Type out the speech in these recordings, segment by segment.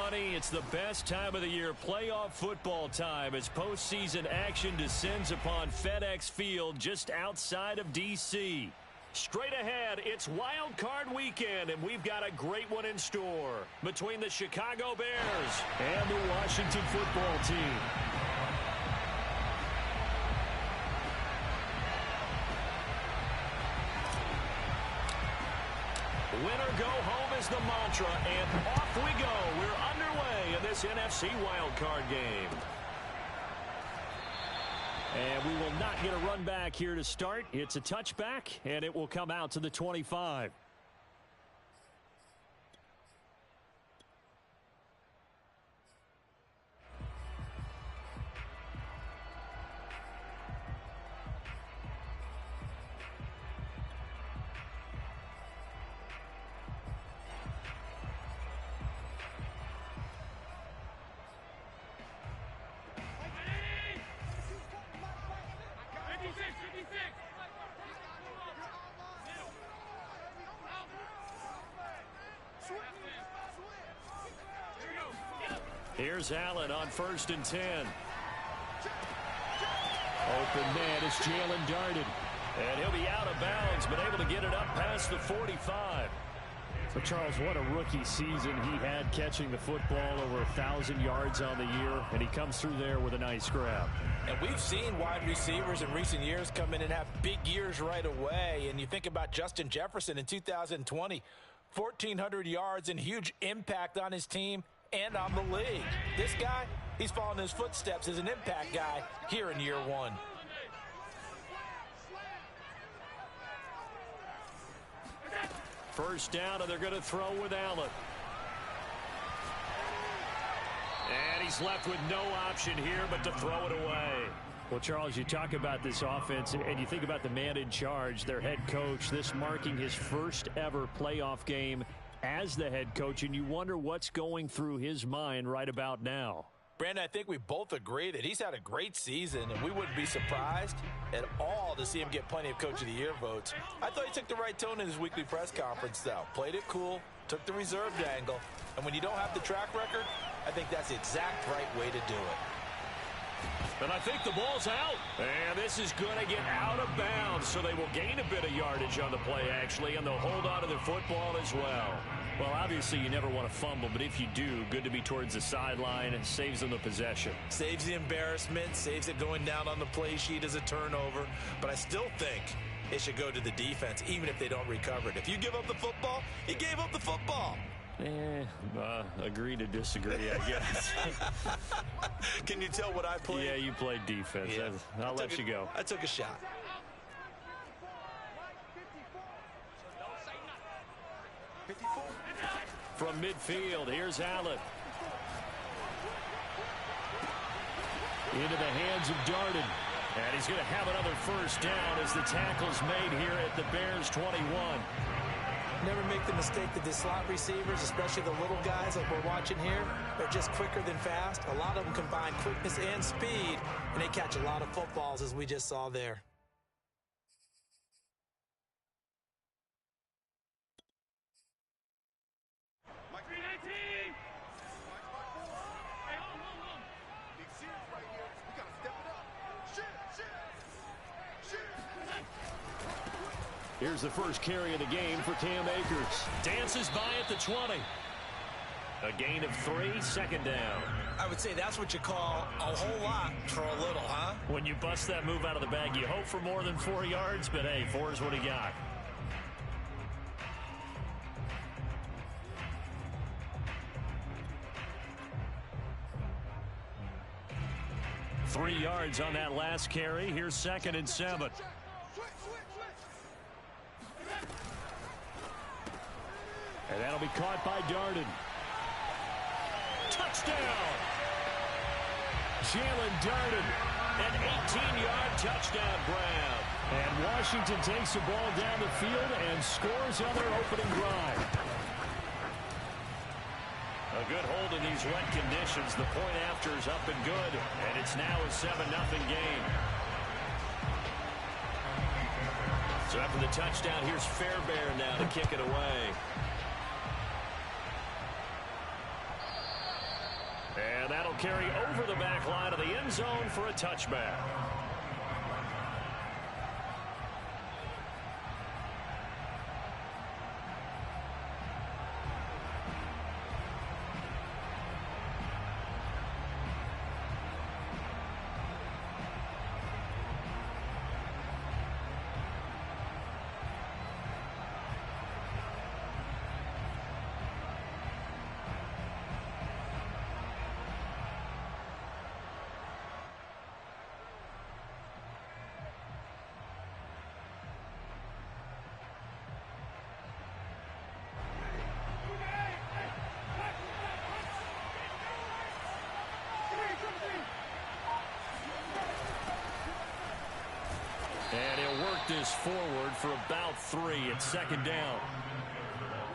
everybody. It's the best time of the year, playoff football time, as postseason action descends upon FedEx Field just outside of D.C. Straight ahead, it's Wild Card Weekend, and we've got a great one in store between the Chicago Bears and the Washington football team. Winner go home is the mantra, and off we go. We're underway in this NFC wildcard game. And we will not get a run back here to start. It's a touchback, and it will come out to the 25. Here's Allen on 1st and 10. Open man is Jalen Darden. And he'll be out of bounds, but able to get it up past the 45. So, Charles, what a rookie season he had, catching the football over 1,000 yards on the year, and he comes through there with a nice grab. And we've seen wide receivers in recent years come in and have big years right away. And you think about Justin Jefferson in 2020, 1,400 yards and huge impact on his team and on the league. This guy, he's following his footsteps as an impact guy here in year one. First down, and they're going to throw with Allen. And he's left with no option here but to throw it away. Well, Charles, you talk about this offense, and you think about the man in charge, their head coach, this marking his first ever playoff game as the head coach, and you wonder what's going through his mind right about now. Brandon, I think we both agree that he's had a great season, and we wouldn't be surprised at all to see him get plenty of Coach of the Year votes. I thought he took the right tone in his weekly press conference, though. Played it cool, took the reserved angle, and when you don't have the track record, I think that's the exact right way to do it. And I think the ball's out. And this is going to get out of bounds, so they will gain a bit of yardage on the play, actually, and they'll hold on to the football as well. Well, obviously, you never want to fumble, but if you do, good to be towards the sideline, and saves them the possession. Saves the embarrassment, saves it going down on the play sheet as a turnover. But I still think it should go to the defense, even if they don't recover it. If you give up the football, you gave up the football. Agree to disagree, I guess. Can you tell what I played? Yeah, you played defense. Yeah. I'll let you go. I took a shot. From midfield, here's Allen. Into the hands of Darden. And he's going to have another first down as the tackle's made here at the Bears 21. Never make the mistake that the slot receivers, especially the little guys like we're watching here, are just quicker than fast. A lot of them combine quickness and speed, and they catch a lot of footballs, as we just saw there. Here's the first carry of the game for Cam Akers. Dances by at the 20. A gain of 3, second down. I would say that's what you call a whole lot for a little, huh? When you bust that move out of the bag, you hope for more than 4 yards, but hey, 4 is what he got. Three yards on that last carry. Here's 2nd and 7. And that'll be caught by Darden. Touchdown! Jalen Darden, an 18-yard touchdown grab. And Washington takes the ball down the field and scores on their opening drive. A good hold in these wet conditions. The point after is up and good, and it's now a 7-0 game. So after the touchdown, here's Fairbairn now to kick it away. carry over the back line of the end zone for a touchback. And he'll work this forward for about 3 at second down.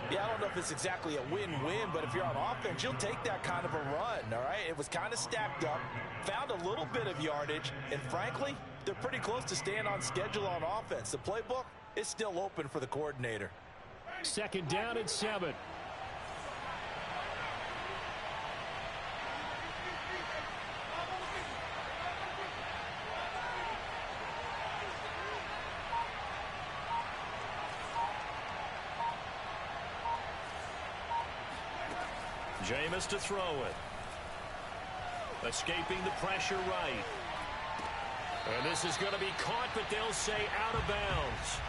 Yeah, I don't know if it's exactly a win-win, but if you're on offense, you'll take that kind of a run, all right? It was kind of stacked up, found a little bit of yardage, and frankly, they're pretty close to staying on schedule on offense. The playbook is still open for the coordinator. Second down at 7. Jameis to throw it. Escaping the pressure right. And this is going to be caught, but they'll say out of bounds.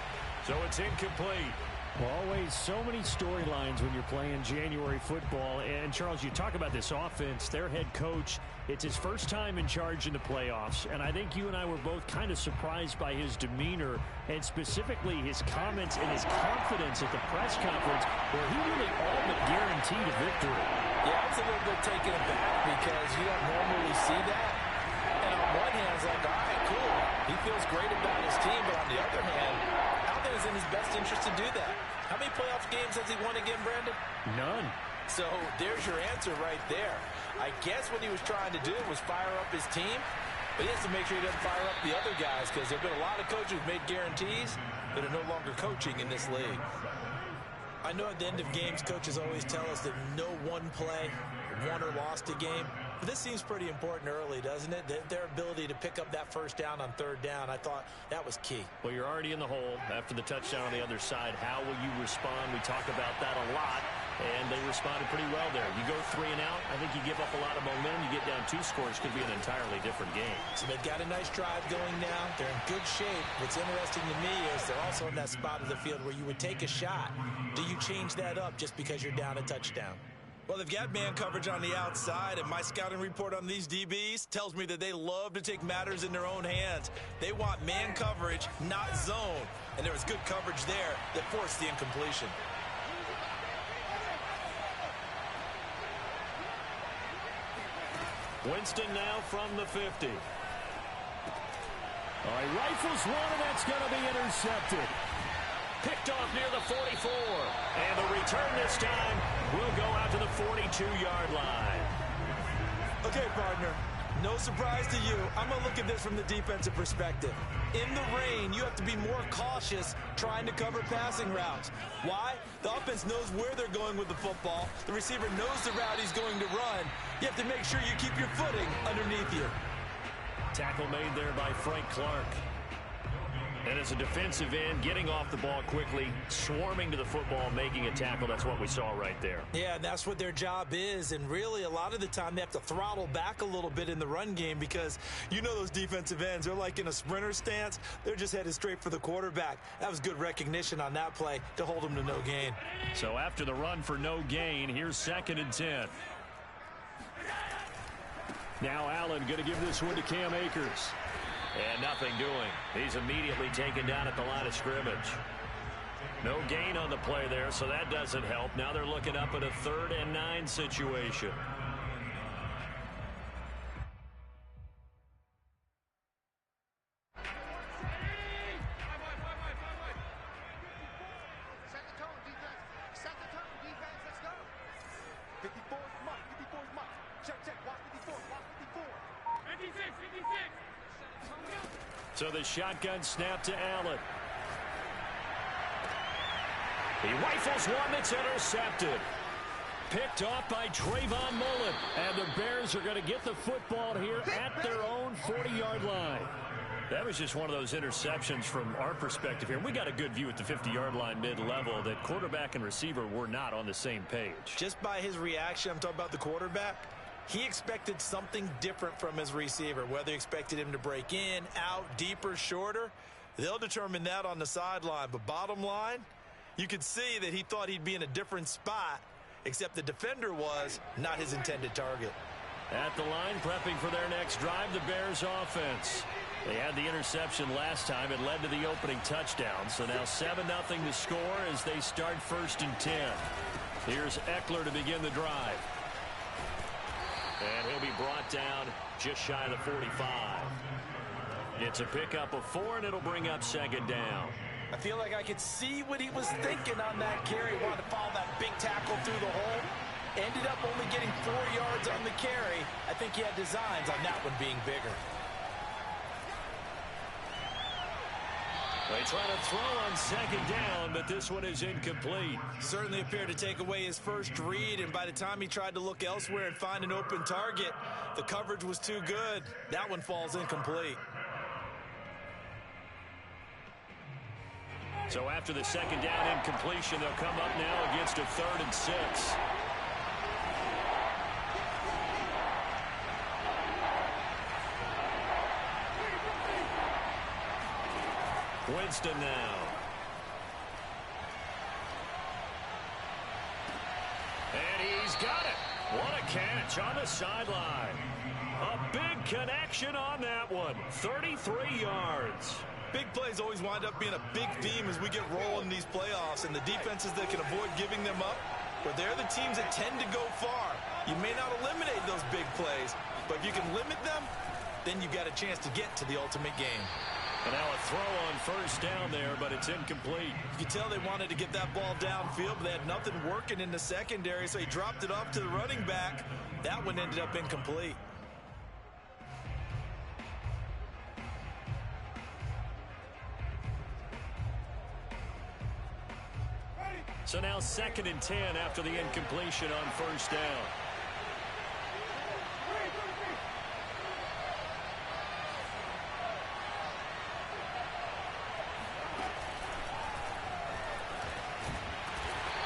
So it's incomplete. Always so many storylines when you're playing January football. And, Charles, you talk about this offense, their head coach, it's his first time in charge in the playoffs. And I think you and I were both kind of surprised by his demeanor and specifically his comments and his confidence at the press conference where he really all but guaranteed a victory. Yeah, I was a little bit taken aback because you don't normally see that. And on one hand, it's like, all right, cool. He feels great about his team. But on the other hand, is in his best interest to do that. How many playoff games has he won again, Brandon? None. So there's your answer right there. I guess what he was trying to do was fire up his team, but he has to make sure he doesn't fire up the other guys because there have been a lot of coaches who've made guarantees that are no longer coaching in this league. I know at the end of games, coaches always tell us that no one play won or lost a game. But this seems pretty important early, doesn't it? Their ability to pick up that first down on third down, I thought that was key. Well, you're already in the hole after the touchdown on the other side. How will you respond? We talk about that a lot, and they responded pretty well there. You go 3 and out, I think you give up a lot of momentum. You get down 2 scores, could be an entirely different game. So they've got a nice drive going now. They're in good shape. What's interesting to me is they're also in that spot of the field where you would take a shot. Do you change that up just because you're down a touchdown? Well, they've got man coverage on the outside, and my scouting report on these DBs tells me that they love to take matters in their own hands. They want man coverage, not zone. And there was good coverage there that forced the incompletion. Winston now from the 50. All right, rifles one, and that's going to be intercepted. Picked off near the 44. And the return this time will go out to the 42-yard line. Okay, partner, no surprise to you. I'm going to look at this from the defensive perspective. In the rain, you have to be more cautious trying to cover passing routes. Why? The offense knows where they're going with the football. The receiver knows the route he's going to run. You have to make sure you keep your footing underneath you. Tackle made there by Frank Clark. And as a defensive end, getting off the ball quickly, swarming to the football, making a tackle, that's what we saw right there. Yeah, and that's what their job is. And really, a lot of the time, they have to throttle back a little bit in the run game because you know those defensive ends, they're like in a sprinter stance. They're just headed straight for the quarterback. That was good recognition on that play to hold them to no gain. So after the run for no gain, here's 2nd and 10. Now Allen going to give this one to Cam Akers. And nothing doing. He's immediately taken down at the line of scrimmage. No gain on the play there, so that doesn't help. Now they're looking up at a 3rd and 9 situation. Set the tone, defense. Set the tone, defense. Let's go. 54's Mike. 54's Mike. Check, check. Watch 54. Watch 54. 56, 56. So the shotgun snap to Allen. He rifles one that's intercepted. picked off by Trayvon Mullen. And the Bears are going to get the football here at their own 40-yard line. That was just one of those interceptions from our perspective here. We got a good view at the 50-yard line mid-level that quarterback and receiver were not on the same page. Just by his reaction, I'm talking about the quarterback, he expected something different from his receiver. Whether he expected him to break in, out, deeper, shorter, they'll determine that on the sideline. But bottom line, you could see that he thought he'd be in a different spot, except the defender was not his intended target. At the line, prepping for their next drive, the Bears offense. They had the interception last time. It led to the opening touchdown. So now 7-0 to score as they start 1st and 10. Here's Eckler to begin the drive. And he'll be brought down just shy of the 45. It's a pickup of 4, and it'll bring up 2nd down. I feel like I could see what he was thinking on that carry. Wanted to follow that big tackle through the hole. Ended up only getting 4 yards on the carry. I think he had designs on that one being bigger. They try to throw on 2nd down, but this one is incomplete. Certainly appeared to take away his first read, and by the time he tried to look elsewhere and find an open target, the coverage was too good. That one falls incomplete. So after the 2nd down incompletion, they'll come up now against a 3rd and 6. Winston now. And he's got it. What a catch on the sideline. A big connection on that one. 33 yards. Big plays always wind up being a big theme as we get rolling in these playoffs, and the defenses that can avoid giving them up, but they're the teams that tend to go far. You may not eliminate those big plays, but if you can limit them, then you've got a chance to get to the ultimate game. And now a throw on 1st down there, but it's incomplete. You can tell they wanted to get that ball downfield, but they had nothing working in the secondary, so he dropped it off to the running back. That one ended up incomplete. So now 2nd and 10 after the incompletion on 1st down.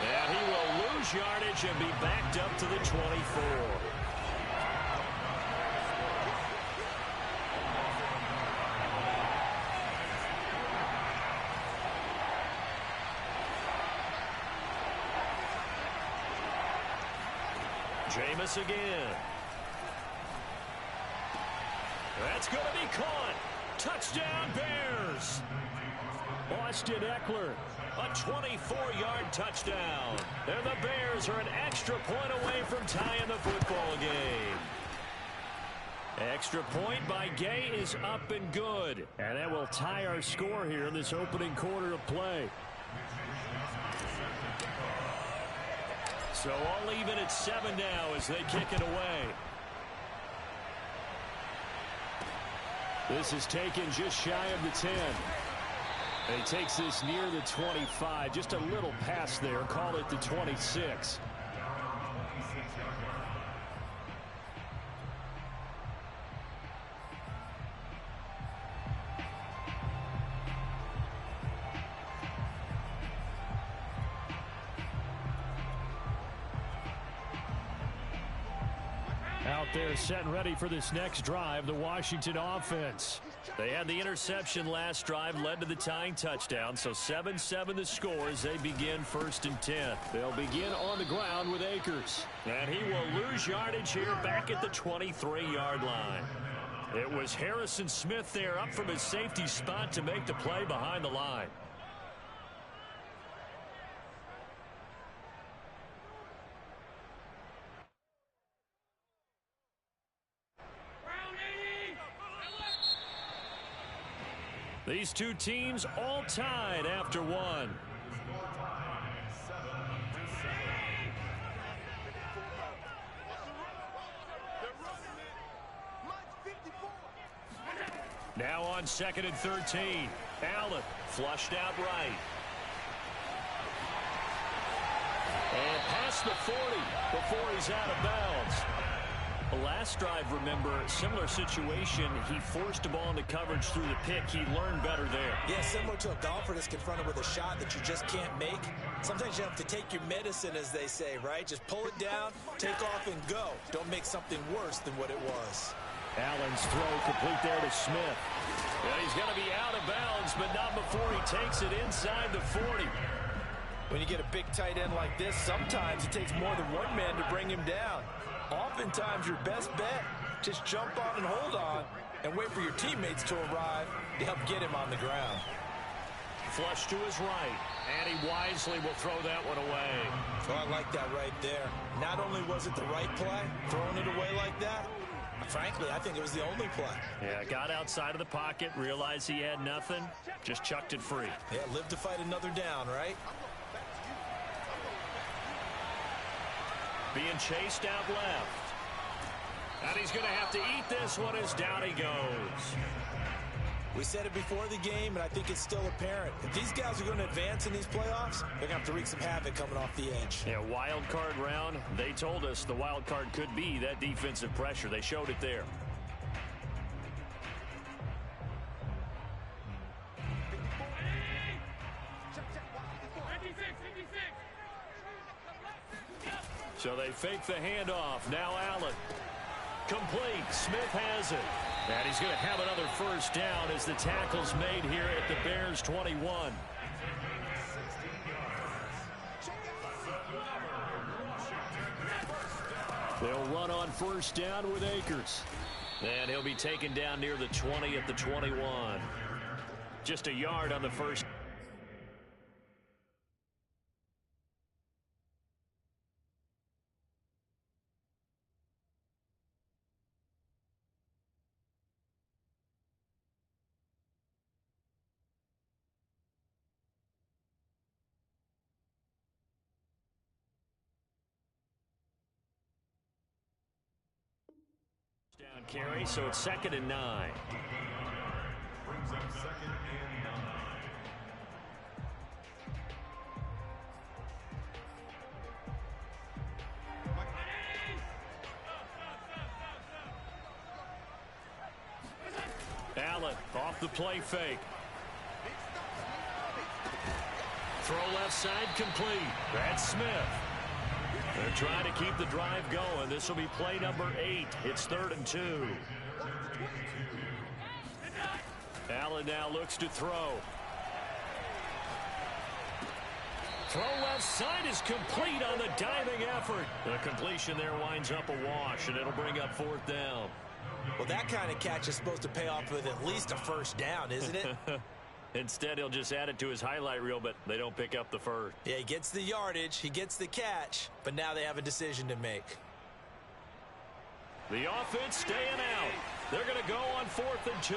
And he will lose yardage and be backed up to the 24. Jameis again. That's going to be caught. Touchdown, Bears. Austin Eckler, a 24-yard touchdown. And the Bears are an extra point away from tying the football game. Extra point by Gay is up and good. And that will tie our score here in this opening quarter of play. So all even at 7 now as they kick it away. This is taken just shy of the 10. And he takes this near the 25. Just a little pass there. Call it the 26. Out there set and ready for this next drive, the Washington offense. They had the interception last drive, led to the tying touchdown, so 7-7 the score as they begin 1st and 10. They'll begin on the ground with Akers. And he will lose yardage here back at the 23-yard line. It was Harrison Smith there up from his safety spot to make the play behind the line. These two teams all tied after one. Now on 2nd and 13. Allen flushed out right. And pass across the 40 before he's out of bounds. The last drive, remember, similar situation. He forced a ball into coverage through the pick. He learned better there. Yeah, similar to a golfer that's confronted with a shot that you just can't make. Sometimes you have to take your medicine, as they say, right? Just pull it down, take off, and go. Don't make something worse than what it was. Allen's throw complete there to Smith. Yeah, he's going to be out of bounds, but not before he takes it inside the 40. When you get a big tight end like this, sometimes it takes more than one man to bring him down. Oftentimes, your best bet, just jump on and hold on and wait for your teammates to arrive to help get him on the ground. Flush to his right, and he wisely will throw that one away. Oh, I like that right there. Not only was it the right play, throwing it away like that, frankly, I think it was the only play. Yeah, got outside of the pocket, realized he had nothing, just chucked it free. Yeah, live to fight another down, right? Being chased out left. And he's going to have to eat this one as down he goes. We said it before the game, and I think it's still apparent. If these guys are going to advance in these playoffs, they're going to have to wreak some havoc coming off the edge. Yeah, wild card round. They told us the wild card could be that defensive pressure. They showed it there. So they fake the handoff. Now Allen. Complete. Smith has it. And he's going to have another first down as the tackle's made here at the Bears 21. They'll run on first down with Akers. And he'll be taken down near the 20 at the 21. Just a yard on the first. Down carry, so it's 2nd and 9. Brings up 2nd and 9. Allen off the play fake. Throw left side complete. That's Smith. They're trying to keep the drive going. This will be play number 8. It's 3rd and 2. Allen now looks to throw. Throw left side is complete on the diving effort. The completion there winds up a wash, and it'll bring up 4th down. Well, that kind of catch is supposed to pay off with at least a first down, isn't it? Instead, he'll just add it to his highlight reel, but they don't pick up the first. Yeah, he gets the yardage, he gets the catch, but now they have a decision to make. The offense staying out. They're going to go on 4th and 2.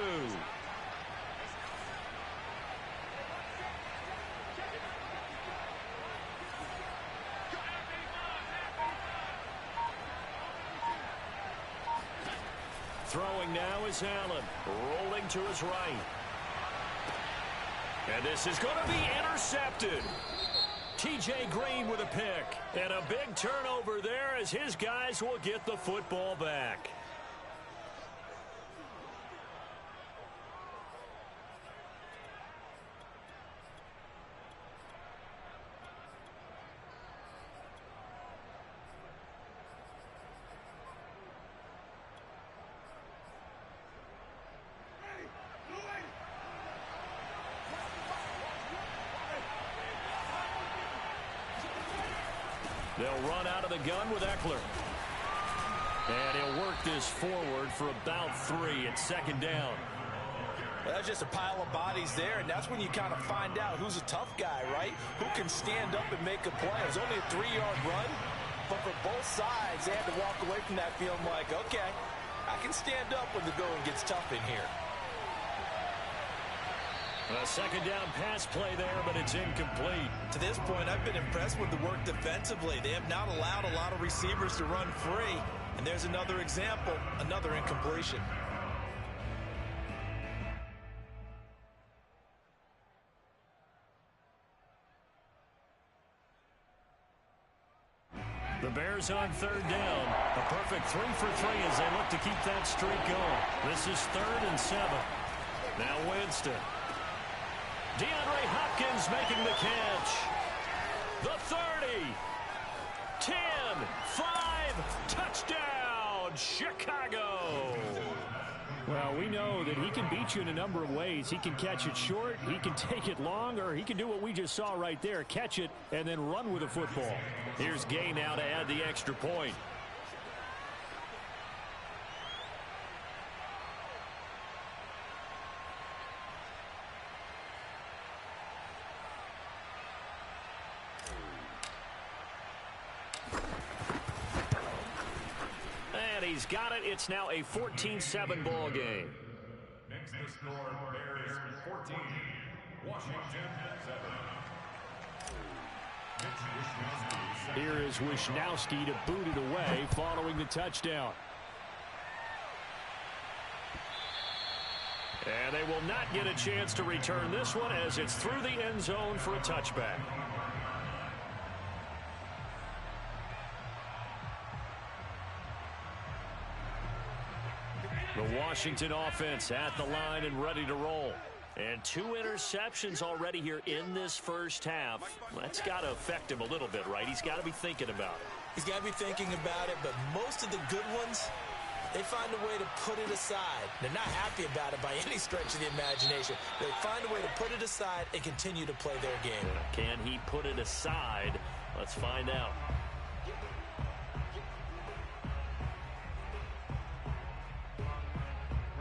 Throwing now is Allen, rolling to his right. And this is going to be intercepted. T.J. Green with a pick. And a big turnover there as his guys will get the football back. They'll run out of the gun with Eckler. And he'll work this forward for about 3 at 2nd down. Well, that's just a pile of bodies there, and that's when you kind of find out who's a tough guy, right? Who can stand up and make a play. It was only a 3-yard run, but for both sides, they had to walk away from that feeling like, okay, I can stand up when the going gets tough in here. A 2nd down pass play there, but it's incomplete. To this point, I've been impressed with the work defensively. They have not allowed a lot of receivers to run free. And there's another example, another incompletion. The Bears on third down. A perfect 3 for 3 as they look to keep that streak going. This is 3rd and 7. Now Winston. DeAndre Hopkins making the catch. The 30. 10. 5. Touchdown, Chicago. Well, we know that he can beat you in a number of ways. He can catch it short, he can take it long, or he can do what we just saw right there, catch it and then run with the football. Here's Gay now to add the extra point. And he's got it. It's now a 14-7 ball game. Next to score, Bears 14, Washington 7. Here is Wishnowsky to boot it away following the touchdown. And they will not get a chance to return this one as it's through the end zone for a touchback. The Washington offense at the line and ready to roll. And 2 interceptions already here in this first half. That's got to affect him a little bit, right? He's got to be thinking about it. He's got to be thinking about it, but most of the good ones, they find a way to put it aside. They're not happy about it by any stretch of the imagination. They find a way to put it aside and continue to play their game. Can he put it aside? Let's find out.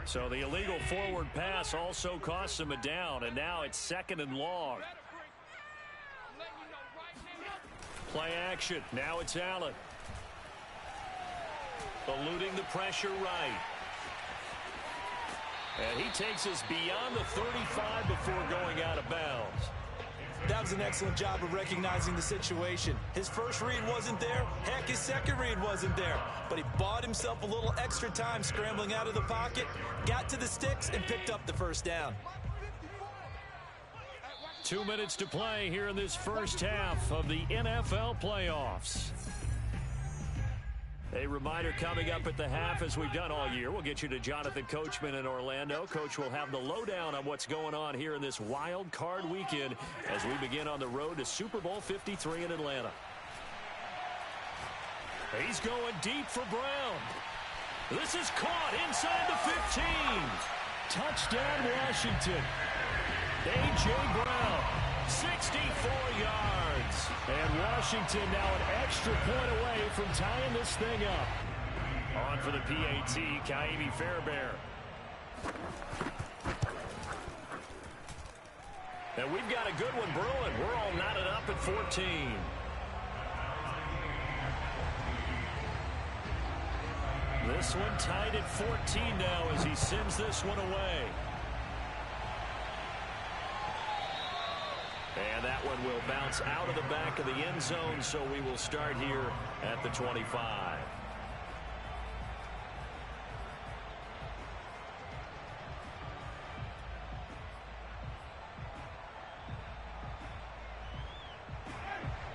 So the illegal forward pass also costs him a down, and now it's 2nd and long. Play action. Now it's Allen. Eluding the pressure right. And he takes us beyond the 35 before going out of bounds. That was an excellent job of recognizing the situation. His first read wasn't there. Heck, his second read wasn't there. But he bought himself a little extra time scrambling out of the pocket, got to the sticks, and picked up the first down. 2 minutes to play here in this first half of the NFL playoffs. A reminder coming up at the half, as we've done all year. We'll get you to Jonathan Coachman in Orlando. Coach will have the lowdown on what's going on here in this wild card weekend as we begin on the road to Super Bowl 53 in Atlanta. He's going deep for Brown. This is caught inside the 15. Touchdown, Washington. A.J. Brown, 64 yards. And Washington now an extra point away from tying this thing up. On for the PAT, Ka'imi Fairbairn. And we've got a good one brewing. We're all knotted up at 14. This one tied at 14 now as he sends this one away. And that one will bounce out of the back of the end zone, so we will start here at the 25.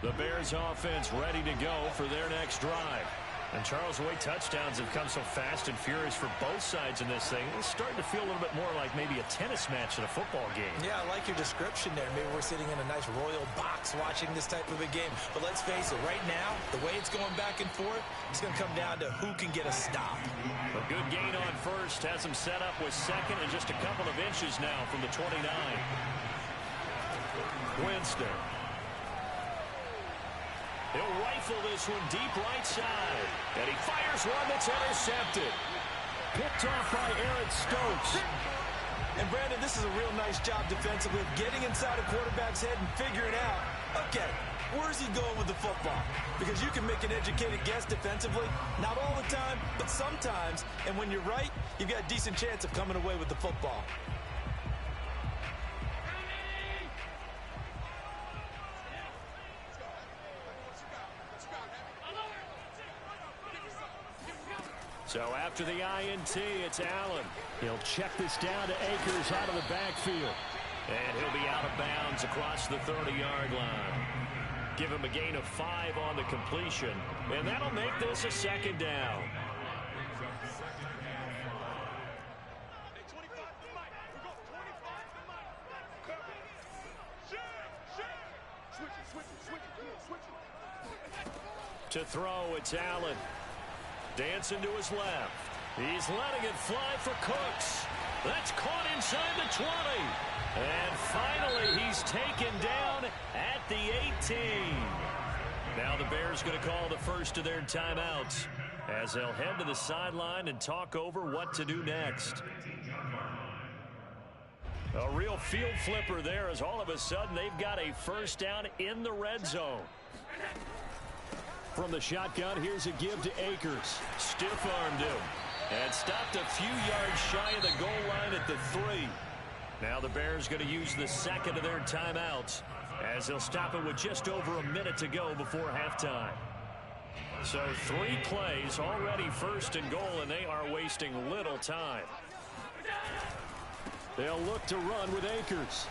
The Bears offense ready to go for their next drive. And Charles, the way touchdowns have come so fast and furious for both sides in this thing, it's starting to feel a little bit more like maybe a tennis match in a football game. Yeah, I like your description there. Maybe we're sitting in a nice royal box watching this type of a game. But let's face it, right now, the way it's going back and forth, it's going to come down to who can get a stop. A good gain on first, has him set up with second and just a couple of inches now from the 29. Winston. He'll rifle this one deep right side. And he fires one that's intercepted. Picked off by Eric Stokes. And Brandon, this is a real nice job defensively of getting inside a quarterback's head and figuring out, okay, where's he going with the football? Because you can make an educated guess defensively. Not all the time, but sometimes. And when you're right, you've got a decent chance of coming away with the football. So after the INT, it's Allen. He'll check this down to Akers out of the backfield. And he'll be out of bounds across the 30-yard line. Give him a gain of 5 on the completion, and that'll make this a second down. To throw, it's Allen. Dancing to his left. He's letting it fly for Cooks. That's caught inside the 20. And finally, he's taken down at the 18. Now the Bears going to call the first of their timeouts as they'll head to the sideline and talk over what to do next. A real field flipper there as all of a sudden they've got a first down in the red zone. From the shotgun, here's a give to Akers. Stiff-armed him and stopped a few yards shy of the goal line at the 3. Now the Bears going to use the second of their timeouts as they'll stop it with just over a minute to go before halftime. So 3 plays, already first and goal, and they are wasting little time. They'll look to run with Akers.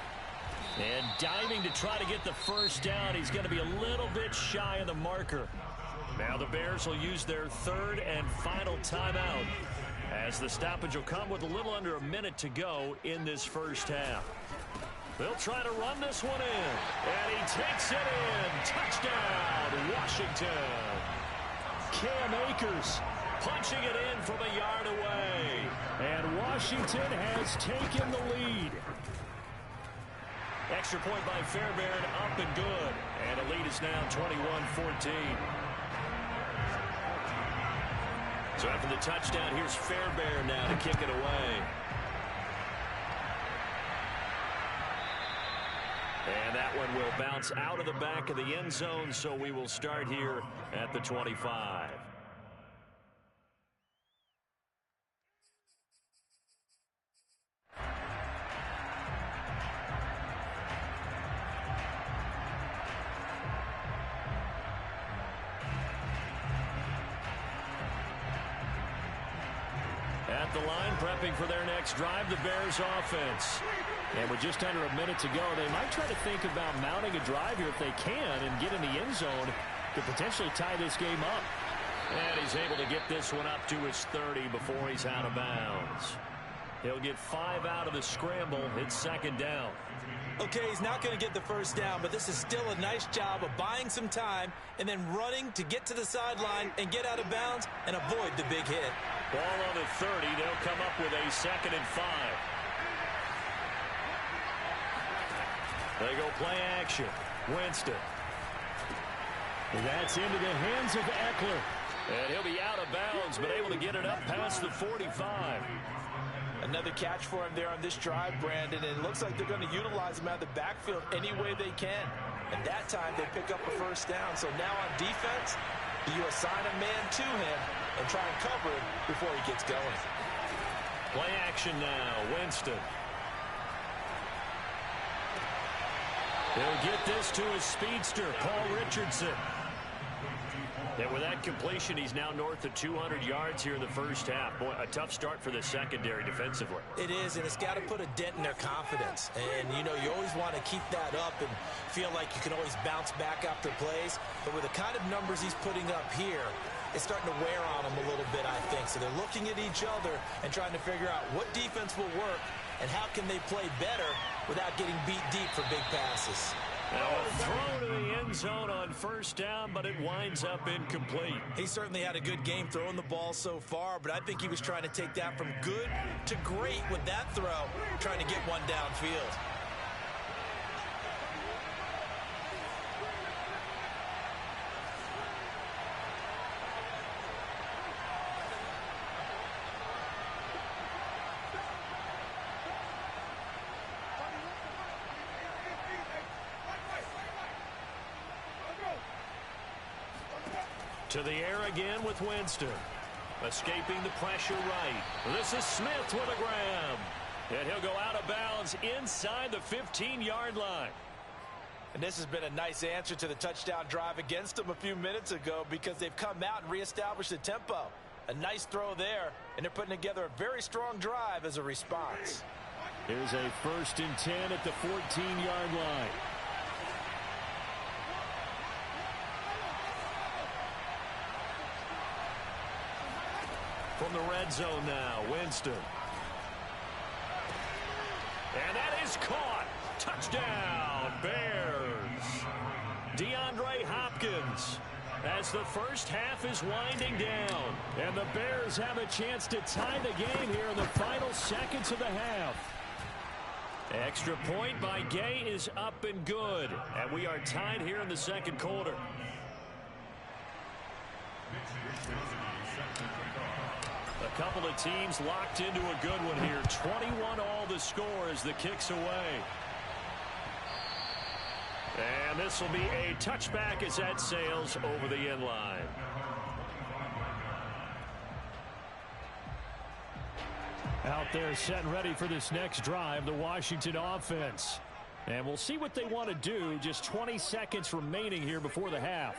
And diving to try to get the first down. He's going to be a little bit shy of the marker. Now the Bears will use their third and final timeout as the stoppage will come with a little under a minute to go in this first half. They'll try to run this one in. And he takes it in. Touchdown, Washington. Cam Akers punching it in from a yard away. And Washington has taken the lead. Extra point by Fairbairn, up and good. And the lead is now 21-14. So after the touchdown, here's Fairbairn now to kick it away. And that one will bounce out of the back of the end zone, so we will start here at the 25. At the line, prepping for their next drive, the Bears offense. And with just under a minute to go, they might try to think about mounting a drive here if they can and get in the end zone to potentially tie this game up. And he's able to get this one up to his 30 before he's out of bounds. He'll get 5 out of the scramble. It's second down. Okay, he's not going to get the first down, but this is still a nice job of buying some time and then running to get to the sideline and get out of bounds and avoid the big hit. Ball on the 30. They'll come up with a 2nd and 5. They go play action. Winston. That's into the hands of Eckler. And he'll be out of bounds, but able to get it up past the 45. Another catch for him there on this drive, Brandon, and it looks like they're going to utilize him out of the backfield any way they can. And that time they pick up a first down. So now on defense, do you assign a man to him and try and cover him before he gets going? Play action now. Winston. He'll get this to his speedster, Paul Richardson. And with that completion, he's now north of 200 yards here in the first half. Boy, a tough start for the secondary defensively. It is, and it's got to put a dent in their confidence. And, you know, you always want to keep that up and feel like you can always bounce back after plays. But with the kind of numbers he's putting up here, it's starting to wear on them a little bit, I think. So they're looking at each other and trying to figure out what defense will work and how can they play better without getting beat deep for big passes. Now a throw to the end zone on first down, but it winds up incomplete. He certainly had a good game throwing the ball so far, but I think he was trying to take that from good to great with that throw, trying to get one downfield. To the air again with Winston. Escaping the pressure right. This is Smith with a grab. And he'll go out of bounds inside the 15-yard line. And this has been a nice answer to the touchdown drive against them a few minutes ago because they've come out and reestablished the tempo. A nice throw there, and they're putting together a very strong drive as a response. Here's a 1st and 10 at the 14-yard line. from the red zone now. Winston. And that is caught. Touchdown, Bears. DeAndre Hopkins as the first half is winding down. And the Bears have a chance to tie the game here in the final seconds of the half. Extra point by Gay is up and good. And we are tied here in the second quarter. A couple of teams locked into a good one here. 21 all the score as the kick's away. And this will be a touchback as that sails over the end line. Out there set and ready for this next drive, the Washington offense. And we'll see what they want to do. Just 20 seconds remaining here before the half.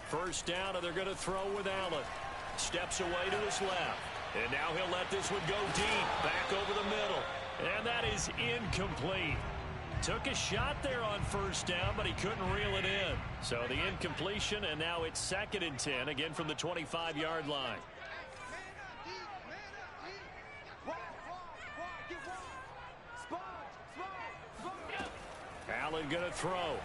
First down, and they're going to throw with Allen. Steps away to his left. And now he'll let this one go deep, back over the middle. And that is incomplete. Took a shot there on first down, but he couldn't reel it in. So the incompletion, and now it's 2nd and 10, again from the 25-yard line. Allen going to throw.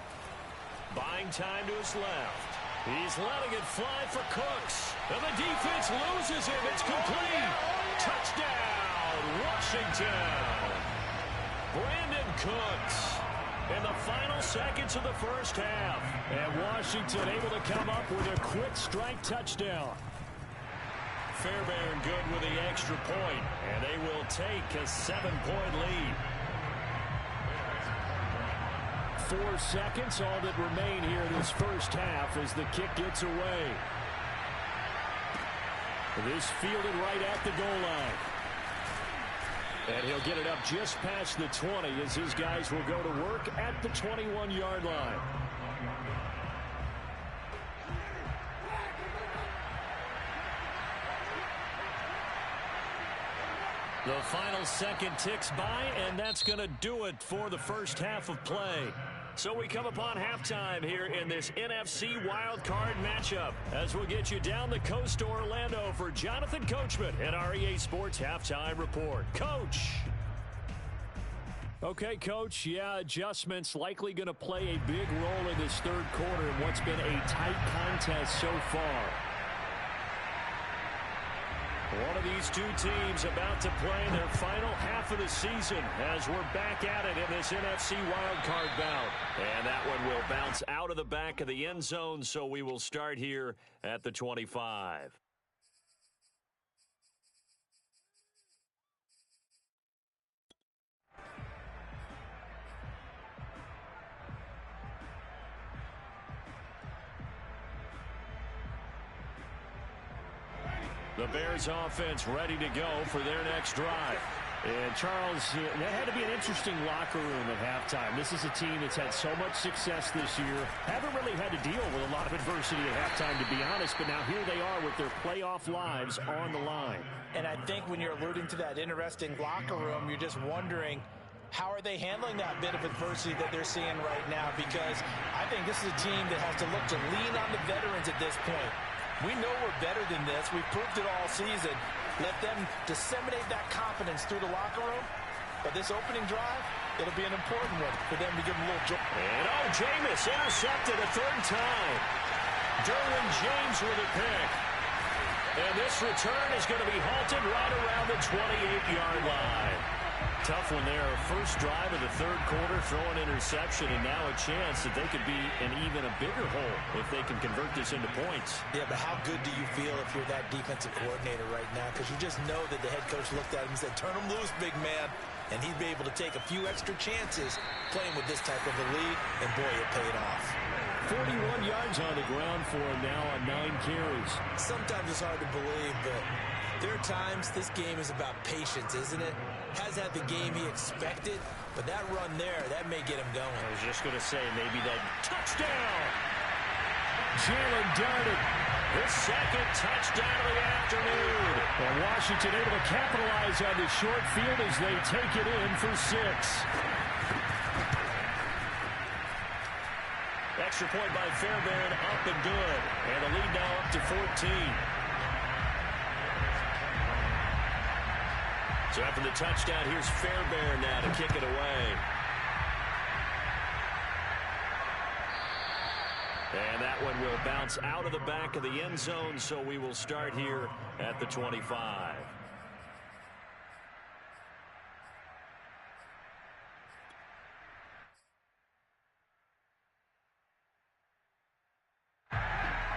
Buying time to his left. He's letting it fly for Cooks. And the defense loses him. It's complete. Touchdown, Washington. Brandon Cooks in the final seconds of the first half. And Washington able to come up with a quick strike touchdown. Fairbairn good with the extra point. And they will take a 7-point lead. 4 seconds, all that remain here in this first half as the kick gets away. This fielded right at the goal line. And he'll get it up just past the 20 as his guys will go to work at the 21-yard line. The final second ticks by, and that's going to do it for the first half of play. So we come upon halftime here in this NFC wildcard matchup as we'll get you down the coast to Orlando for Jonathan Coachman at our EA Sports Halftime Report. Coach. Okay, Coach, adjustments likely going to play a big role in this third quarter in what's been a tight contest so far. One of these two teams about to play their final half of the season as we're back at it in this NFC wildcard bout. And that one will bounce out of the back of the end zone, so we will start here at the 25. The Bears offense ready to go for their next drive. And Charles, that had to be an interesting locker room at halftime. This is a team that's had so much success this year. Haven't really had to deal with a lot of adversity at halftime, to be honest. But now here they are with their playoff lives on the line. And I think when you're alluding to that interesting locker room, you're just wondering, how are they handling that bit of adversity that they're seeing right now? Because I think this is a team that has to look to lean on the veterans at this point. We know we're better than this. We've proved it all season. Let them disseminate that confidence through the locker room. But this opening drive, it'll be an important one for them to give them a little joy. And Jameis intercepted a third time. Derwin James with a pick. And this return is going to be halted right around the 28-yard line. Tough one there. First drive of the third quarter, throw an interception, and now a chance that they could be in even a bigger hole if they can convert this into points. Yeah, but how good do you feel if you're that defensive coordinator right now? Because you just know that the head coach looked at him and said, turn him loose, big man. And he'd be able to take a few extra chances playing with this type of a lead, and boy, it paid off. 41 yards on the ground for him now on 9 carries. Sometimes it's hard to believe, but there are times this game is about patience, isn't it? Has had the game he expected, but that run there, that may get him going. I was just going to say, maybe that touchdown. Jalen darted. His second touchdown of the afternoon. And Washington able to capitalize on the short field as they take it in for 6. extra point by Fairbairn, up and good. And the lead now up to 14. So after the touchdown, here's Fairbairn now to kick it away. And that one will bounce out of the back of the end zone, so we will start here at the 25.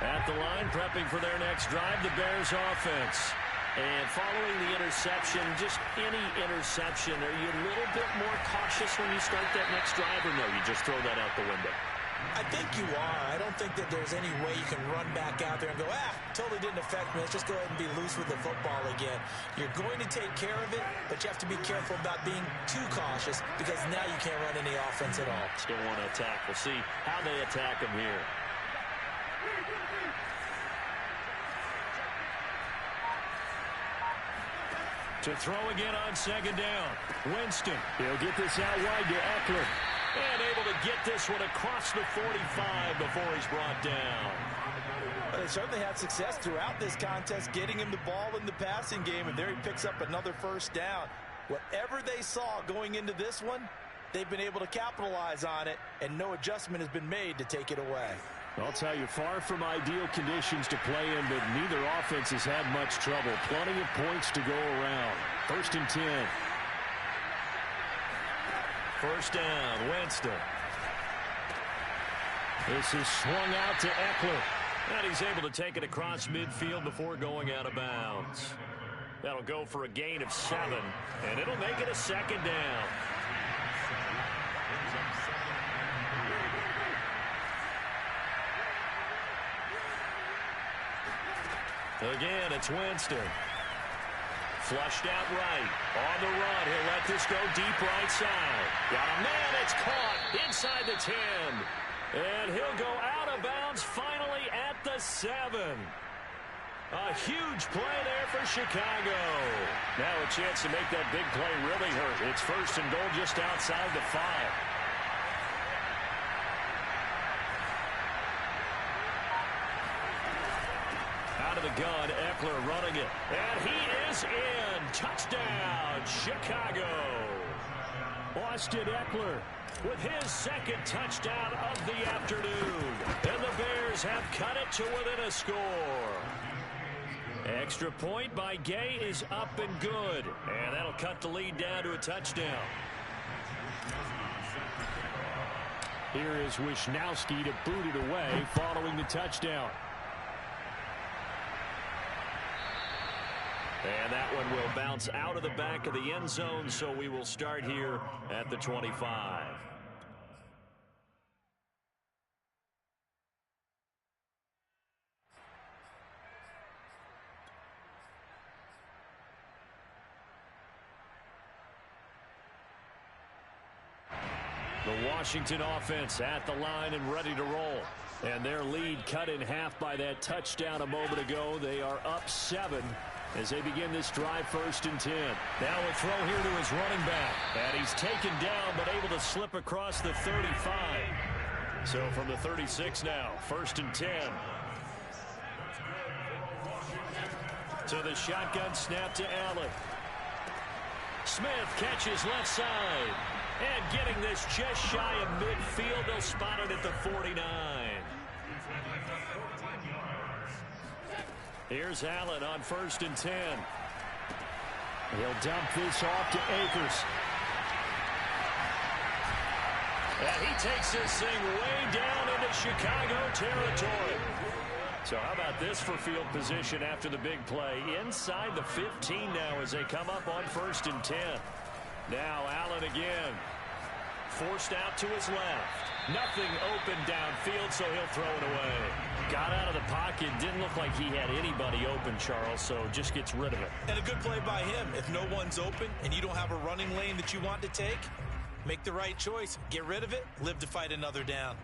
At the line, prepping for their next drive, the Bears offense. And following the interception, just any interception, are you a little bit more cautious when you start that next drive, or no, you just throw that out the window? I think you are. I don't think that there's any way you can run back out there and go, totally didn't affect me. Let's just go ahead and be loose with the football again. You're going to take care of it, but you have to be careful about being too cautious because now you can't run any offense at all. Still want to attack. We'll see how they attack him here. To throw again on second down. Winston. He'll get this out wide to Eckler. And able to get this one across the 45 before he's brought down. Well, they certainly had success throughout this contest, getting him the ball in the passing game, and there he picks up another first down. Whatever they saw going into this one, they've been able to capitalize on it, and no adjustment has been made to take it away. I'll tell you, far from ideal conditions to play in, but neither offense has had much trouble. Plenty of points to go around. 1st and 10. First down, Winston. This is swung out to Eckler. And he's able to take it across midfield before going out of bounds. That'll go for a gain of 7, and it'll make it a second down. Again, it's Winston. Flushed out right. On the run, he'll let this go deep right side. Got a man, it's caught inside the 10. And he'll go out of bounds finally at the 7. A huge play there for Chicago. Now a chance to make that big play really hurt. It's 1st and goal just outside the 5. Out of the gun, Eckler running it. And he is in. Touchdown, Chicago. Austin Eckler with his 2nd touchdown of the afternoon. And the Bears have cut it to within a score. Extra point by Gay is up and good. And that'll cut the lead down to a touchdown. Here is Wisnowski to boot it away following the touchdown. And that one will bounce out of the back of the end zone, so we will start here at the 25. The Washington offense at the line and ready to roll. And their lead cut in half by that touchdown a moment ago. They are up 7. As they begin this drive, 1st and 10. Now a throw here to his running back. And he's taken down, but able to slip across the 35. So from the 36 now, 1st and 10. To the shotgun snap to Allen. Smith catches left side. And getting this just shy of midfield, they'll spot it at the 49. Here's Allen on 1st and 10. He'll dump this off to Akers. And he takes this thing way down into Chicago territory. So how about this for field position after the big play? Inside the 15 now as they come up on 1st and 10. Now Allen again. Forced out to his left. Nothing open downfield, so he'll throw it away. Got out of the pocket. Didn't look like he had anybody open, Charles, so just gets rid of it. And a good play by him. If no one's open and you don't have a running lane that you want to take, make the right choice. Get rid of it. Live to fight another down.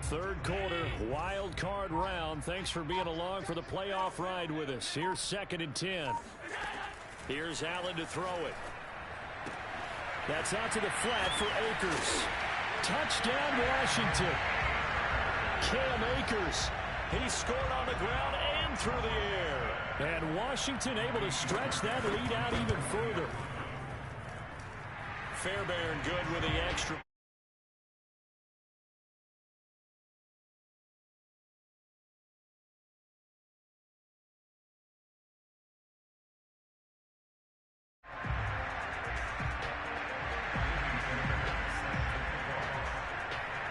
Third quarter, wild card round. Thanks for being along for the playoff ride with us. Here's 2nd and 10. Here's Allen to throw it. That's out to the flat for Akers. Touchdown, Washington. Cam Akers. He scored on the ground and through the air. And Washington able to stretch that lead out even further. Fairbairn good with the extra.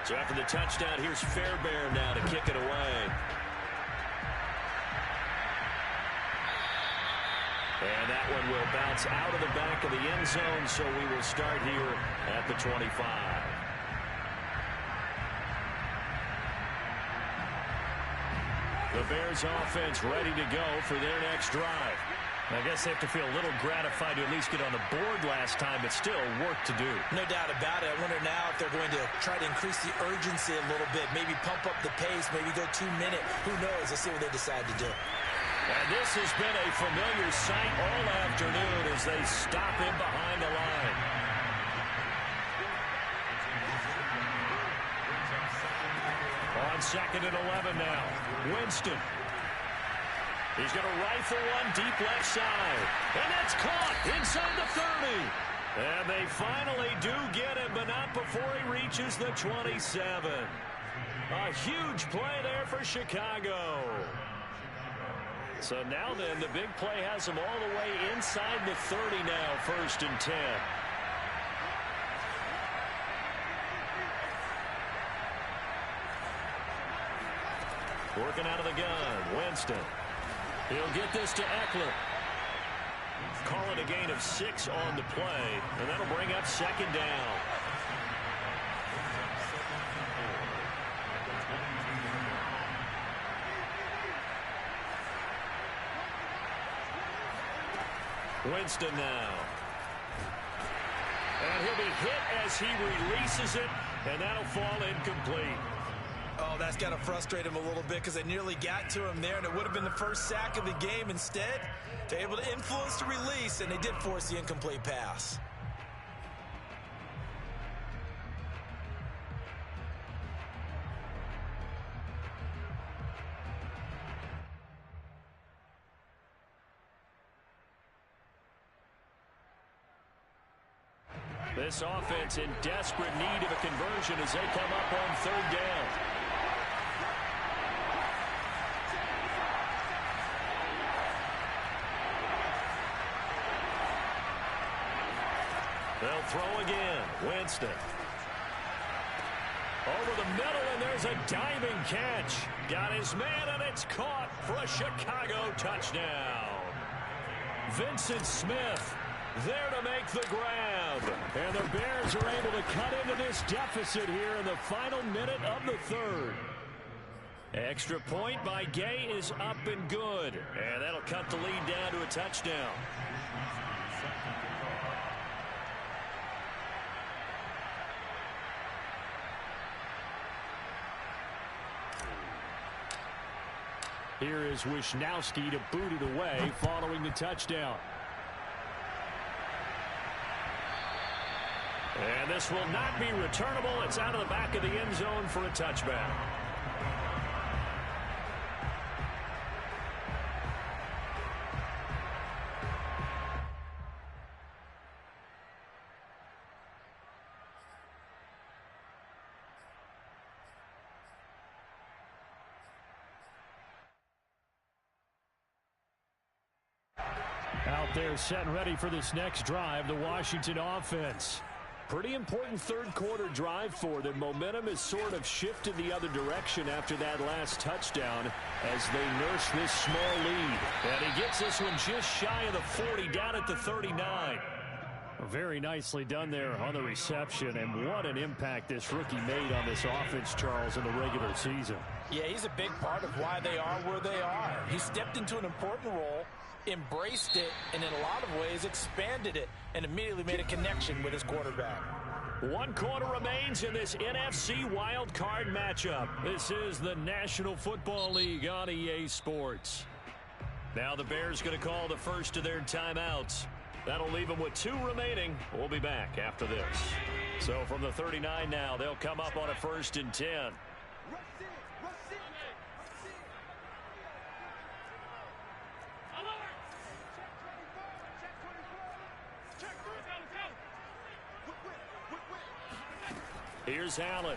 So after the touchdown, here's Fairbairn now to kick it away. And that one will bounce out of the back of the end zone, so we will start here at the 25. The Bears offense ready to go for their next drive. I guess they have to feel a little gratified to at least get on the board last time, but still work to do. No doubt about it. I wonder now if they're going to try to increase the urgency a little bit, maybe pump up the pace, maybe go 2-minute. Who knows? Let's see what they decide to do. And this has been a familiar sight all afternoon as they stop him behind the line. On 2nd and 11 now. Winston. He's going to rifle one deep left side. And that's caught inside the 30. And they finally do get him, but not before he reaches the 27. A huge play there for Chicago. So now then, the big play has him all the way inside the 30 now, 1st and 10. Working out of the gun, Winston. He'll get this to Eckler. Call it a gain of 6 on the play, and that'll bring up 2nd down. Winston now. And he'll be hit as he releases it, and that'll fall incomplete. Oh, that's got to frustrate him a little bit because they nearly got to him there, and it would have been the first sack of the game. Instead, they're able to influence the release, and they did force the incomplete pass. This offense in desperate need of a conversion as they come up on 3rd down. They'll throw again. Winston. Over the middle, and there's a diving catch. Got his man, and it's caught for a Chicago touchdown. Vincent Smith there to make the grab. And the Bears are able to cut into this deficit here in the final minute of the 3rd. Extra point by Gay is up and good. And that'll cut the lead down to a touchdown. Here is Wisnowski to boot it away following the touchdown. And this will not be returnable. It's out of the back of the end zone for a touchback. Out there set and ready for this next drive, the Washington offense. Pretty important 3rd quarter drive for them. Momentum has sort of shifted the other direction after that last touchdown as they nurse this small lead. And he gets this one just shy of the 40, down at the 39. Very nicely done there on the reception, and what an impact this rookie made on this offense, Charles, in the regular season. Yeah, he's a big part of why they are where they are. He stepped into an important role, embraced it, and in a lot of ways expanded it, and immediately made a connection with his quarterback. 1 quarter remains in this NFC Wild Card matchup. This is the National Football League on EA Sports. Now the Bears going to call the first of their timeouts. That'll leave them with 2 remaining. We'll be back after this. So from the 39 now, they'll come up on a 1st and 10. Here's Allen.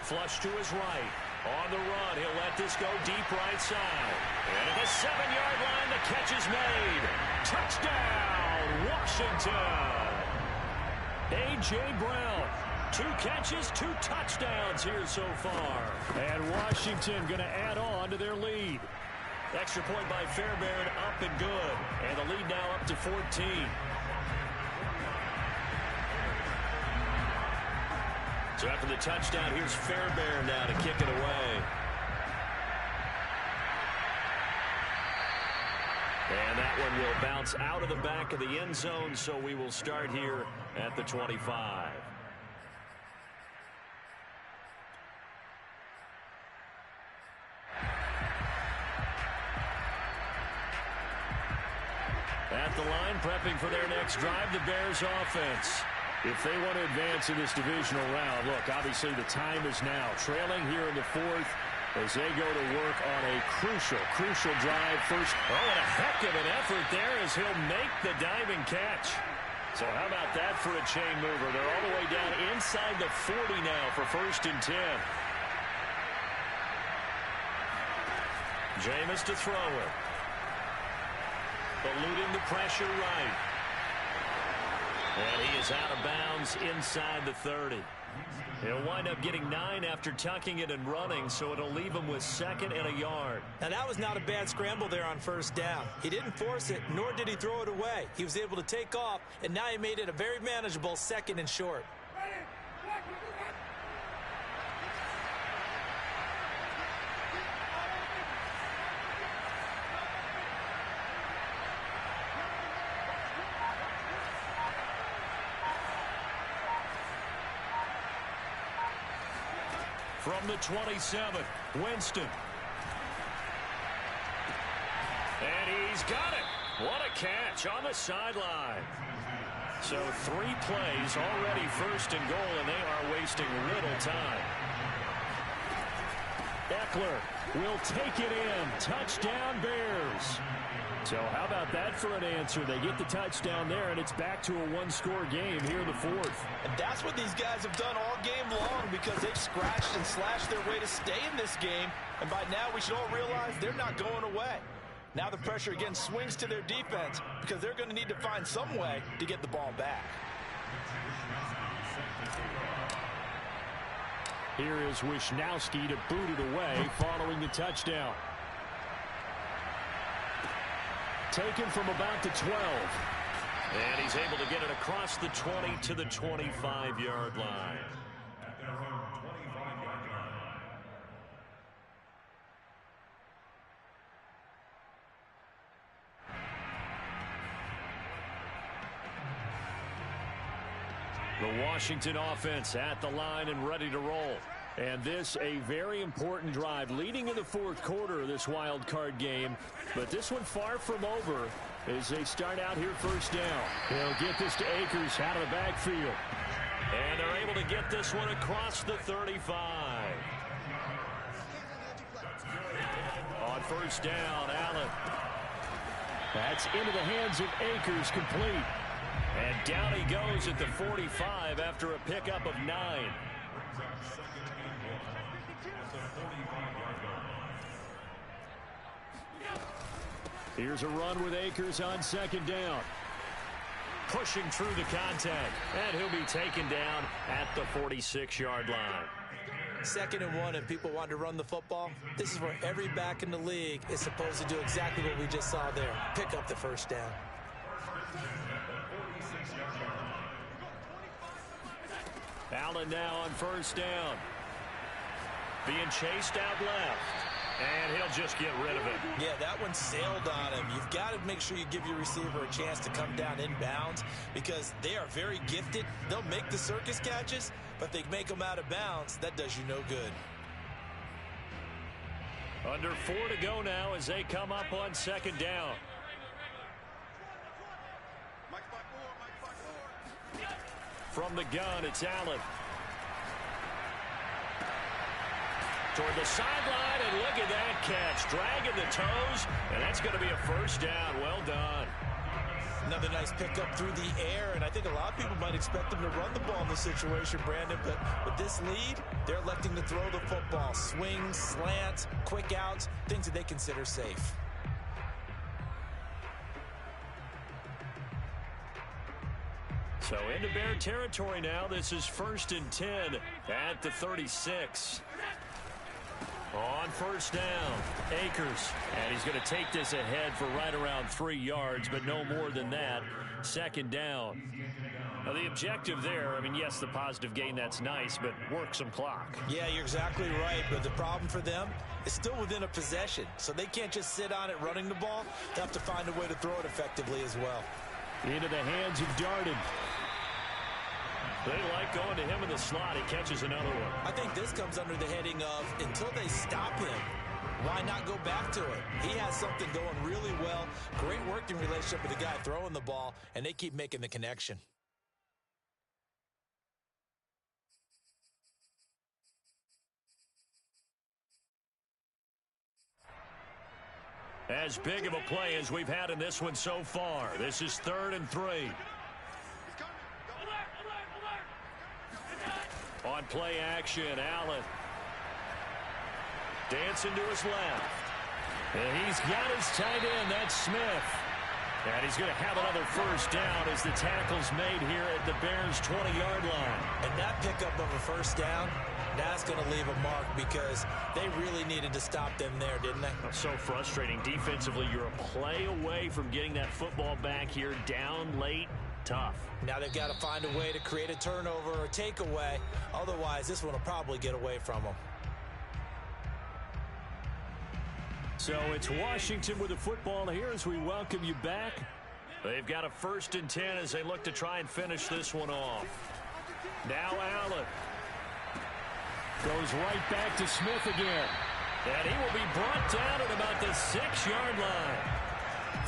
Flush to his right. On the run, he'll let this go deep right side. And at the 7-yard line, the catch is made. Touchdown, Washington. A.J. Brown. 2 catches, 2 touchdowns here so far. And Washington going to add on to their lead. Extra point by Fairbairn, up and good. And the lead now up to 14. So after the touchdown, here's Fairbairn now to kick it away. And that one will bounce out of the back of the end zone, so we will start here at the 25. At the line, prepping for their next drive, the Bears offense. If they want to advance in this divisional round, look, obviously the time is now. Trailing here in the 4th as they go to work on a crucial drive. First, oh, and a heck of an effort there as he'll make the diving catch. So how about that for a chain mover? They're all the way down inside the 40 now for 1st and 10. Jameis to throw it. Eluding the pressure right. And he is out of bounds inside the 30. He'll wind up getting 9 after tucking it and running, so it'll leave him with 2nd and a yard. Now, that was not a bad scramble there on 1st down. He didn't force it, nor did he throw it away. He was able to take off, and now he made it a very manageable 2nd and short. From the 27, Winston. And he's got it. What a catch on the sideline. So 3 plays already 1st and goal, and they are wasting little time. Eckler will take it in. Touchdown, Bears. So how about that for an answer? They get the touchdown there, and it's back to a 1-score game here in the 4th. And that's what these guys have done all game long, because they've scratched and slashed their way to stay in this game. And by now, we should all realize they're not going away. Now the pressure again swings to their defense, because they're going to need to find some way to get the ball back. Here is Wisnowski to boot it away following the touchdown. Taken from about the 12. And he's able to get it across the 20 to the 25-yard line. The Washington offense at the line and ready to roll. And this a very important drive leading in the 4th quarter of this wild card game. But this one far from over as they start out here 1st down. They'll get this to Akers out of the backfield. And they're able to get this one across the 35. On 1st down, Allen. That's into the hands of Akers, complete. And down he goes at the 45 after a pickup of 9. Here's a run with Akers on 2nd down. Pushing through the contact. And he'll be taken down at the 46-yard line. 2nd and 1, and people want to run the football. This is where every back in the league is supposed to do exactly what we just saw there. Pick up the 1st down. Allen now on 1st down. Being chased out left. And he'll just get rid of it. Yeah, that one sailed on him. You've got to make sure you give your receiver a chance to come down inbounds because they are very gifted. They'll make the circus catches, but they make them out of bounds. That does you no good. Under 4 to go now as they come up on second down. From the gun, it's Allen. Toward the sideline, and look at that catch. Dragging the toes, and that's going to be a first down. Well done. Another nice pickup through the air, and I think a lot of people might expect them to run the ball in this situation, Brandon, but with this lead, they're electing to throw the football. Swings, slants, quick outs, things that they consider safe. So into Bear territory now. This is 1st and 10 at the 36. On first down, Akers. And he's going to take this ahead for right around 3 yards, but no more than that. Second down. Now, the objective there, I mean, yes, the positive gain, that's nice, but work some clock. Yeah, you're exactly right, but the problem for them is still within a possession. So they can't just sit on it running the ball. They have to find a way to throw it effectively as well. Into the hands of Darden. They like going to him in the slot. He catches another one. I think this comes under the heading of until they stop him, why not go back to it? He has something going really well. Great working relationship with the guy throwing the ball, and they keep making the connection. As big of a play as we've had in this one so far. This is 3rd and 3. On play action, Allen. Dancing to his left. And he's got his tight end. That's Smith. And he's going to have another first down as the tackle's made here at the Bears' 20-yard line. And that pickup of a first down, that's going to leave a mark because they really needed to stop them there, didn't they? So frustrating. Defensively, you're a play away from getting that football back here down late. Tough. Now they've got to find a way to create a turnover or takeaway. Otherwise, this one will probably get away from them. So it's Washington with the football here as we welcome you back. They've got a 1st and 10 as they look to try and finish this one off. Now Allen. Goes right back to Smith again. And he will be brought down at about the 6-yard line.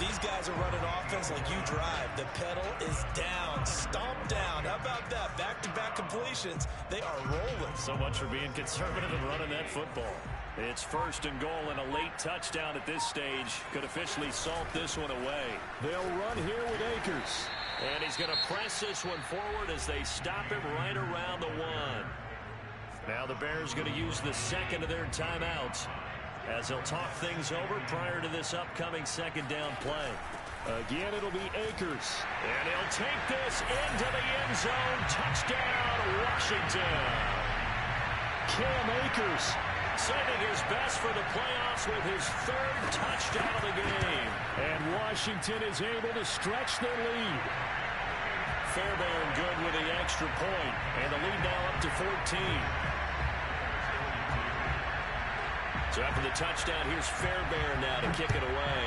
These guys are running offense like you drive. The pedal is down, stomp down. How about that? Back-to-back completions. They are rolling. So much for being conservative and running that football. It's 1st and goal, and a late touchdown at this stage could officially salt this one away. They'll run here with Akers. And he's going to press this one forward as they stop him right around the 1. Now the Bears going to use the second of their timeouts as they'll talk things over prior to this upcoming second down play. Again, it'll be Akers. And he'll take this into the end zone. Touchdown, Washington. Cam Akers saving his best for the playoffs with his 3rd touchdown of the game. And Washington is able to stretch their lead. Fairbairn good with the extra point. And the lead now up to 14. So after the touchdown, here's Fairbairn now to kick it away.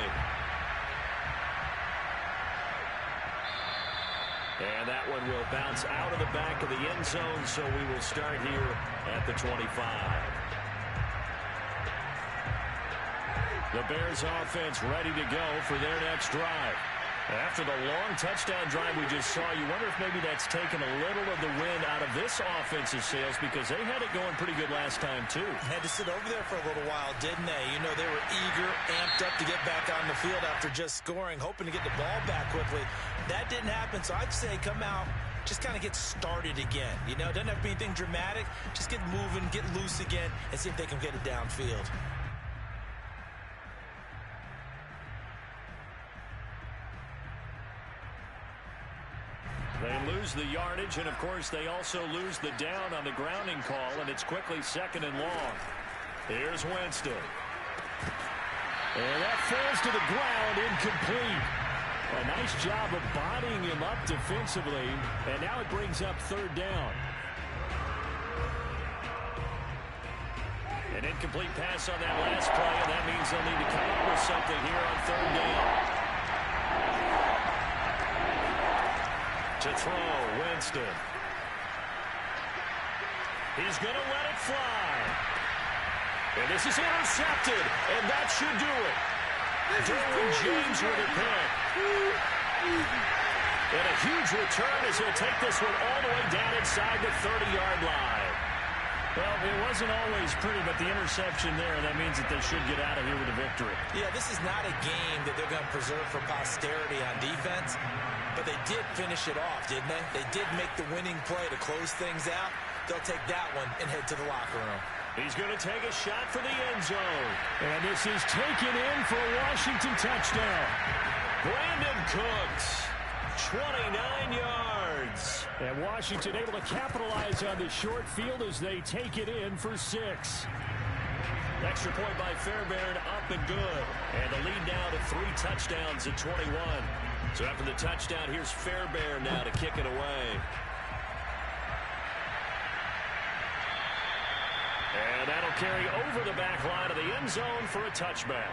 And that one will bounce out of the back of the end zone, so we will start here at the 25. The Bears offense ready to go for their next drive. After the long touchdown drive we just saw, you wonder if maybe that's taken a little of the wind out of this offense's sails because they had it going pretty good last time, too. Had to sit over there for a little while, didn't they? You know, they were eager, amped up to get back on the field after just scoring, hoping to get the ball back quickly. That didn't happen, so I'd say come out, just kind of get started again. You know, doesn't have to be anything dramatic. Just get moving, get loose again, and see if they can get it downfield. They lose the yardage, and, of course, they also lose the down on the grounding call, and it's quickly 2nd and long. Here's Winston. And that falls to the ground, incomplete. A nice job of bodying him up defensively, and now it brings up 3rd down. An incomplete pass on that last play, and that means they'll need to come up with something here on third down. To throw, Winston. He's going to let it fly. And this is intercepted, and that should do it. Derwin James with a pick. And a huge return as he'll take this one all the way down inside the 30-yard line. Well, it wasn't always pretty, but the interception there, that means that they should get out of here with a victory. Yeah, this is not a game that they're going to preserve for posterity on defense, but they did finish it off, didn't they? They did make the winning play to close things out. They'll take that one and head to the locker room. He's going to take a shot for the end zone. And this is taken in for a Washington touchdown. Brandon Cooks, 29 yards. And Washington able to capitalize on the short field as they take it in for 6. Extra point by Fairbairn, up and good. And the lead now to 3 touchdowns at 21. So after the touchdown, here's Fairbairn now to kick it away. And that'll carry over the back line of the end zone for a touchback.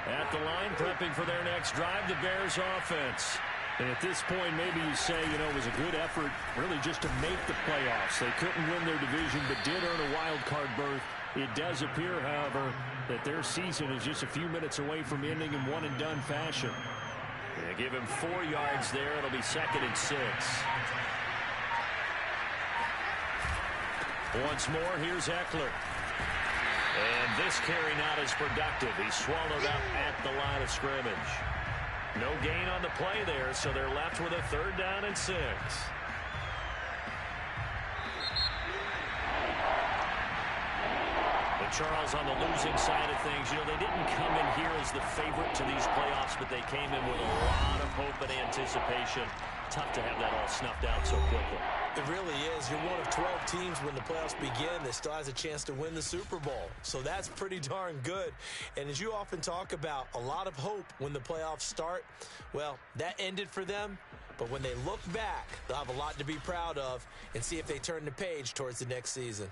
At the line, prepping for their next drive, the Bears offense. And at this point, maybe you say, you know, it was a good effort really just to make the playoffs. They couldn't win their division, but did earn a wild card berth. It does appear, however, that their season is just a few minutes away from ending in one-and-done fashion. They give him 4 yards there. It'll be 2nd and 6. Once more, here's Eckler. And this carry not as productive. He's swallowed up at the line of scrimmage. No gain on the play there, so they're left with a 3rd down and 6. And Charles, on the losing side of things, you know, they didn't come in here as the favorite to these playoffs, but they came in with a lot of hope and anticipation. Tough to have that all snuffed out so quickly. It really is. You're one of 12 teams when the playoffs begin that still has a chance to win the Super Bowl. So that's pretty darn good. And as you often talk about, a lot of hope when the playoffs start. Well, that ended for them. But when they look back, they'll have a lot to be proud of and see if they turn the page towards the next season.